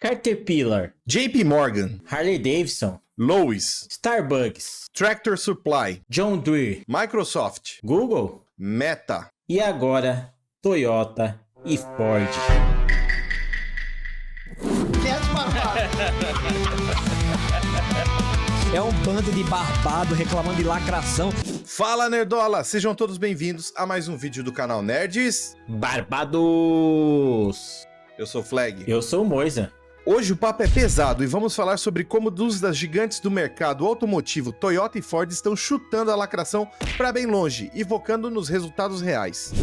Caterpillar, JP Morgan, Harley Davidson, Lowe's, Starbucks, Tractor Supply, John Deere, Microsoft, Google Meta. e agora Toyota e Ford. É um bando de barbado reclamando de lacração. Fala, Nerdola! Sejam todos bem-vindos a mais um vídeo do canal Nerds Barbados! Eu sou o Flag. Eu sou o Moisa. Hoje o papo é pesado e vamos falar sobre como duas das gigantes do mercado automotivo, Toyota e Ford, estão chutando a lacração para bem longe e focando nos resultados reais.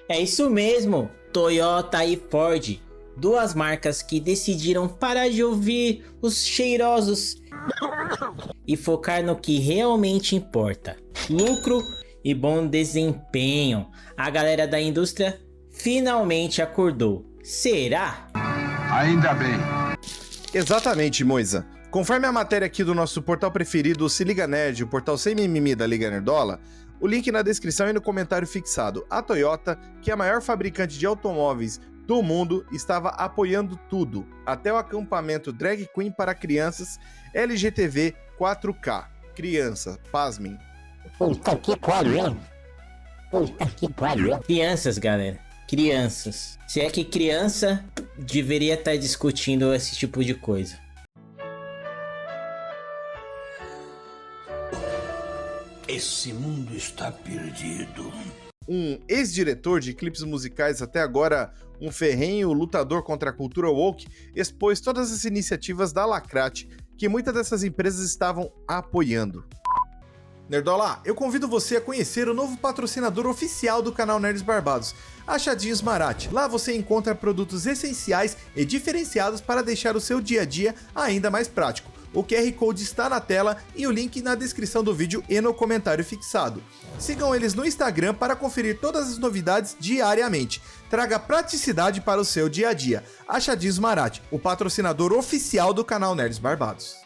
É isso mesmo, Toyota e Ford, duas marcas que decidiram parar de ouvir os cheirosos e focar no que realmente importa: lucro e bom desempenho. A galera da indústria finalmente acordou. Será? Ainda bem. Exatamente, Moisa. Conforme a matéria aqui do nosso portal preferido, o Se Liga Nerd, o portal sem mimimi da Liga Nerdola, o link na descrição e no comentário fixado. A Toyota, que é a maior fabricante de automóveis do mundo, estava apoiando tudo, até o acampamento Drag Queen para crianças LGTV 4K. Criança, pasmem. Puta que pariu. Puta que pariu. Crianças, galera. Crianças. Se é que criança deveria estar discutindo esse tipo de coisa. Esse mundo está perdido. Um ex-diretor de clipes musicais, até agora um ferrenho lutador contra a cultura woke, expôs todas as iniciativas da Lacrate que muitas dessas empresas estavam apoiando. Nerdola, eu convido você a conhecer o novo patrocinador oficial do canal Nerds Barbados, Achadinhos Marat. Lá você encontra produtos essenciais e diferenciados para deixar o seu dia a dia ainda mais prático. O QR Code está na tela e o link na descrição do vídeo e no comentário fixado. Sigam eles no Instagram para conferir todas as novidades diariamente. Traga praticidade para o seu dia a dia. Achadinhos Marat, o patrocinador oficial do canal Nerds Barbados.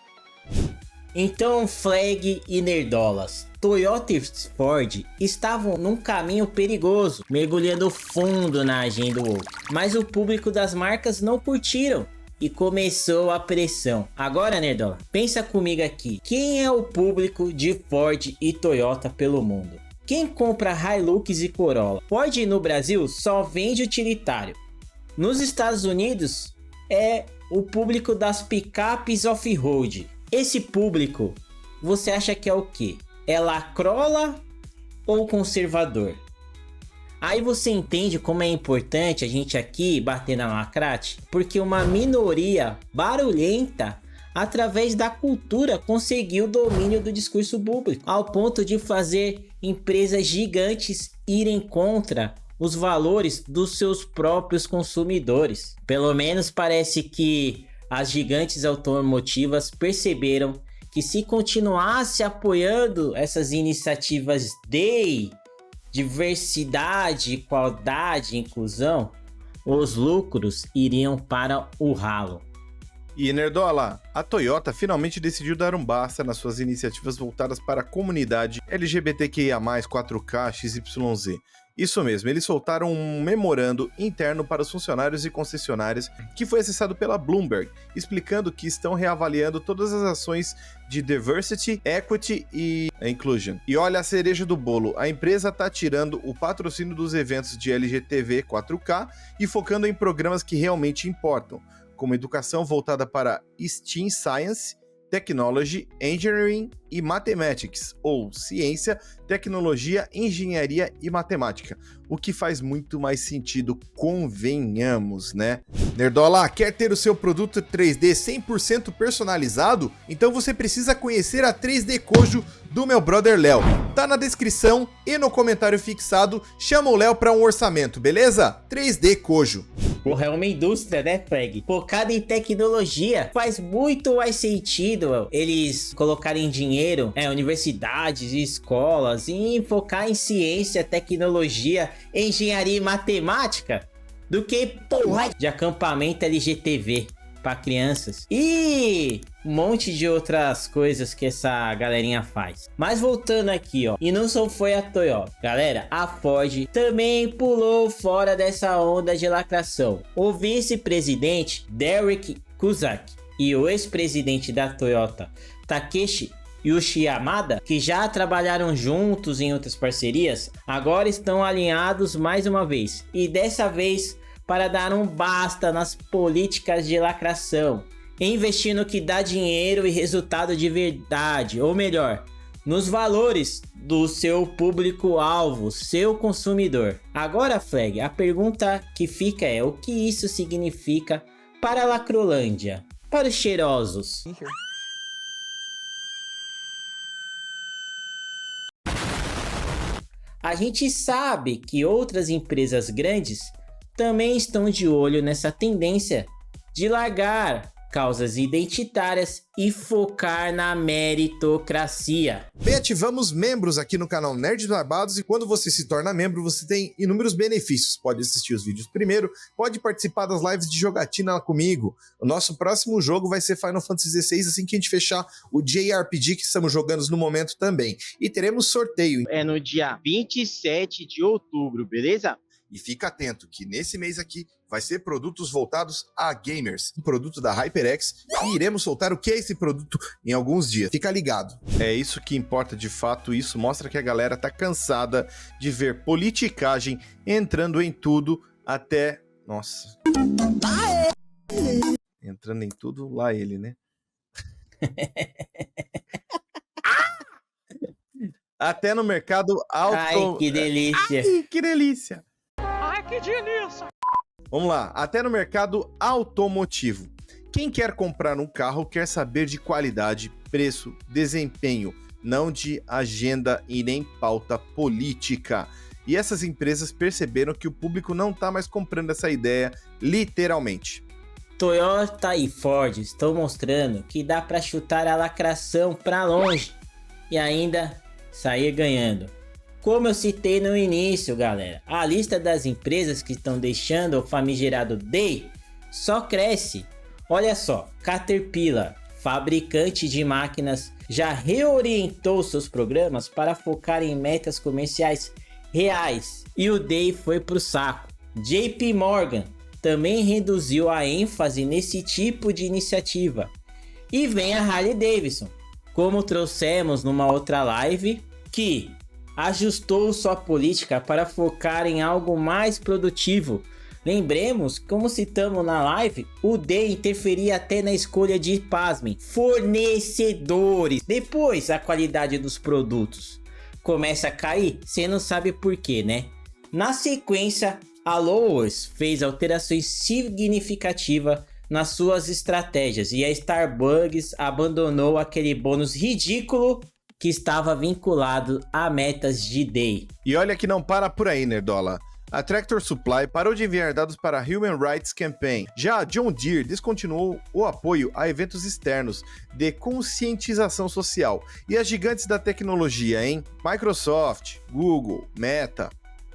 Então, Flag e Nerdolas, Toyota e Ford estavam num caminho perigoso, mergulhando fundo na agenda woke. Mas o público das marcas não curtiram e começou a pressão. Agora, Nerdola, pensa comigo aqui. Quem é o público de Ford e Toyota pelo mundo? Quem compra Hilux e Corolla? Ford no Brasil só vende utilitário. Nos Estados Unidos é o público das picapes off-road. Esse público, você acha que é o quê? É lacrola ou conservador? Aí você entende como é importante a gente aqui bater na lacrate, porque uma minoria barulhenta, através da cultura, conseguiu o domínio do discurso público, ao ponto de fazer empresas gigantes irem contra os valores dos seus próprios consumidores. Pelo menos parece que as gigantes automotivas perceberam que se continuasse apoiando essas iniciativas de diversidade, igualdade e inclusão, os lucros iriam para o ralo. E Nerdola, a Toyota finalmente decidiu dar um basta nas suas iniciativas voltadas para a comunidade LGBTQIA+, 4K, XYZ. Isso mesmo, eles soltaram um memorando interno para os funcionários e concessionárias que foi acessado pela Bloomberg, explicando que estão reavaliando todas as ações de Diversity, Equity e Inclusion. E olha a cereja do bolo, a empresa está tirando o patrocínio dos eventos de LGTV 4K e focando em programas que realmente importam, como educação voltada para STEAM Science, Technology, Engineering e Mathematics, ou Ciência, Tecnologia, Engenharia e Matemática, o que faz muito mais sentido, convenhamos, né? Nerdola, quer ter o seu produto 3D 100% personalizado? Então você precisa conhecer a 3D Kojo do meu brother Léo. Tá na descrição e no comentário fixado, chama o Léo para um orçamento, beleza? 3D Kojo. Porra, é uma indústria, né, Flag? Focada em tecnologia. Faz muito mais sentido eles colocarem dinheiro, universidades e escolas, e focar em ciência, tecnologia, engenharia e matemática, do que porra de acampamento LGTV para crianças e um monte de outras coisas que essa galerinha faz. Mas voltando aqui, ó, e não só foi a Toyota, galera, a Ford também pulou fora dessa onda de lacração. O vice-presidente Derek Kuzaki e o ex-presidente da Toyota, Takeshi Yamada, que já trabalharam juntos em outras parcerias, agora estão alinhados mais uma vez, e dessa vez para dar um basta nas políticas de lacração, investir no que dá dinheiro e resultado de verdade, ou melhor, nos valores do seu público-alvo, seu consumidor. Agora, Flag, a pergunta que fica é: o que isso significa para a Lacrolândia, para os cheirosos? A gente sabe que outras empresas grandes também estão de olho nessa tendência de largar causas identitárias e focar na meritocracia. Bem, ativamos membros aqui no canal Nerds Barbados e quando você se torna membro, você tem inúmeros benefícios. Pode assistir os vídeos primeiro, pode participar das lives de jogatina comigo. O nosso próximo jogo vai ser Final Fantasy XVI, assim que a gente fechar o JRPG que estamos jogando no momento também. E teremos sorteio. É no dia 27 de outubro, beleza? E fica atento que nesse mês aqui vai ser produtos voltados a gamers. Um produto da HyperX e iremos soltar o que é esse produto em alguns dias. Fica ligado. É isso que importa de fato. Isso mostra que a galera tá cansada de ver politicagem entrando em tudo até... Nossa. Entrando em tudo, lá ele, né? Até no mercado auto... Ai, que delícia. Ai, que delícia. Vamos lá, até no mercado automotivo. Quem quer comprar um carro quer saber de qualidade, preço, desempenho, não de agenda e nem pauta política. E essas empresas perceberam que o público não está mais comprando essa ideia, literalmente. Toyota e Ford estão mostrando que dá para chutar a lacração para longe e ainda sair ganhando. Como eu citei no início, galera, a lista das empresas que estão deixando o famigerado DEI só cresce. Olha só, Caterpillar, fabricante de máquinas, já reorientou seus programas para focar em metas comerciais reais e o DEI foi pro saco. JP Morgan também reduziu a ênfase nesse tipo de iniciativa. E vem a Harley Davidson, como trouxemos numa outra live, que ajustou sua política para focar em algo mais produtivo. Lembremos, como citamos na live, o DEI interferia até na escolha de, pasmem, fornecedores. Depois, a qualidade dos produtos começa a cair, você não sabe por quê, né? Na sequência, a Lowe's fez alterações significativas nas suas estratégias e a Starbucks abandonou aquele bônus ridículo que estava vinculado a metas de DEI. E olha que não para por aí, Nerdola. A Tractor Supply parou de enviar dados para a Human Rights Campaign. Já a John Deere descontinuou o apoio a eventos externos de conscientização social. E as gigantes da tecnologia, hein? Microsoft, Google, Meta,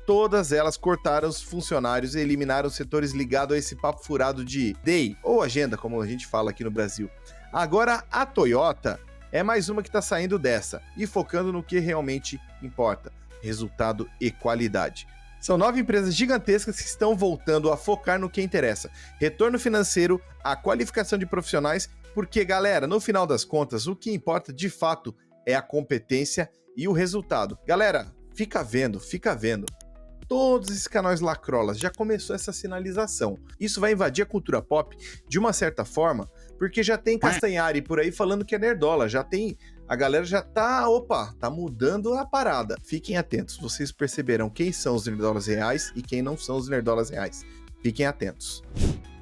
todas elas cortaram os funcionários e eliminaram os setores ligados a esse papo furado de DEI, ou agenda, como a gente fala aqui no Brasil. Agora, a Toyota é mais uma que está saindo dessa e focando no que realmente importa: resultado e qualidade. São 9 empresas gigantescas que estão voltando a focar no que interessa: retorno financeiro, a qualificação de profissionais, porque, galera, no final das contas, o que importa de fato é a competência e o resultado. Galera, fica vendo. Todos esses canais lacrolas já começou essa sinalização. Isso vai invadir a cultura pop de uma certa forma, porque já tem Castanhari por aí falando que é nerdola, já tem... A galera já tá mudando a parada. Fiquem atentos, vocês perceberão quem são os nerdolas reais e quem não são os nerdolas reais. Fiquem atentos.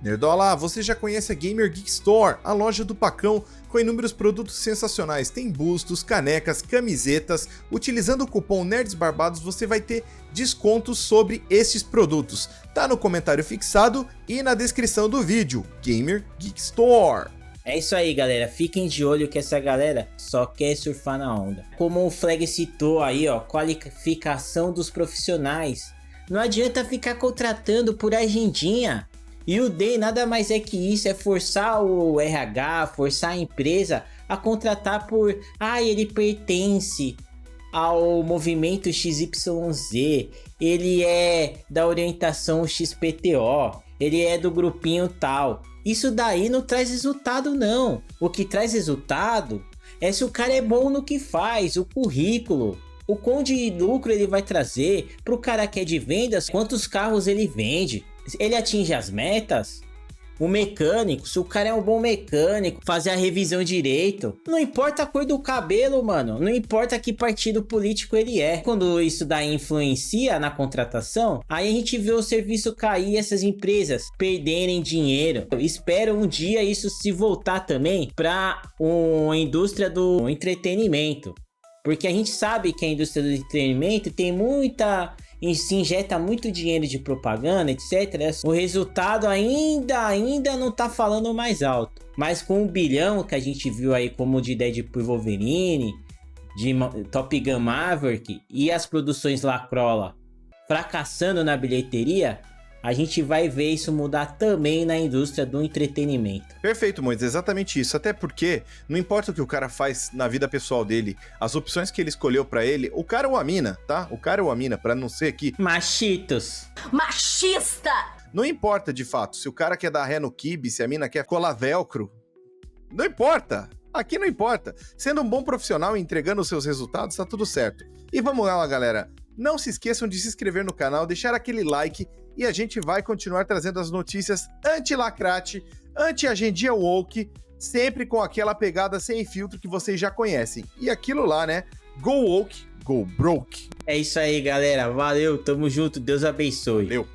Nerdola, você já conhece a Gamer Geek Store, a loja do Pacão, com inúmeros produtos sensacionais. Tem bustos, canecas, camisetas. Utilizando o cupom Nerds Barbados, você vai ter descontos sobre estes produtos. Tá no comentário fixado e na descrição do vídeo. Gamer Geek Store. É isso aí, galera. Fiquem de olho que essa galera só quer surfar na onda. Como o Flag citou aí, ó, qualificação dos profissionais. Não adianta ficar contratando por agendinha. E o DEI nada mais é que isso, é forçar o RH, forçar a empresa a contratar por... ele pertence ao movimento XYZ, ele é da orientação XPTO, ele é do grupinho tal. Isso daí não traz resultado não. O que traz resultado é se o cara é bom no que faz, o currículo. O quão de lucro ele vai trazer pro cara que é de vendas, quantos carros ele vende. Ele atinge as metas? O mecânico, se o cara é um bom mecânico, fazer a revisão direito. Não importa a cor do cabelo, mano. Não importa que partido político ele é. Quando isso daí influencia na contratação, aí a gente vê o serviço cair e essas empresas perderem dinheiro. Eu espero um dia isso se voltar também para a indústria do entretenimento. Porque a gente sabe que a indústria do entretenimento tem muita... e se injeta muito dinheiro de propaganda, etc. O resultado ainda não tá falando mais alto. Mas com 1 bilhão que a gente viu aí como de Deadpool e Wolverine, de Top Gun Maverick e as produções Lacrola fracassando na bilheteria, a gente vai ver isso mudar também na indústria do entretenimento. Perfeito, Moisés, exatamente isso. Até porque não importa o que o cara faz na vida pessoal dele, as opções que ele escolheu pra ele, o cara ou a mina, tá? O cara ou a mina, pra não ser aqui... Machitos. Machista! Não importa, de fato, se o cara quer dar ré no quibe, se a mina quer colar velcro. Não importa. Aqui não importa. Sendo um bom profissional e entregando os seus resultados, tá tudo certo. E vamos lá, galera. Não se esqueçam de se inscrever no canal, deixar aquele like e a gente vai continuar trazendo as notícias anti-lacrate, anti-agendia woke, sempre com aquela pegada sem filtro que vocês já conhecem. E aquilo lá, né? Go woke, go broke. É isso aí, galera. Valeu, tamo junto. Deus abençoe. Valeu.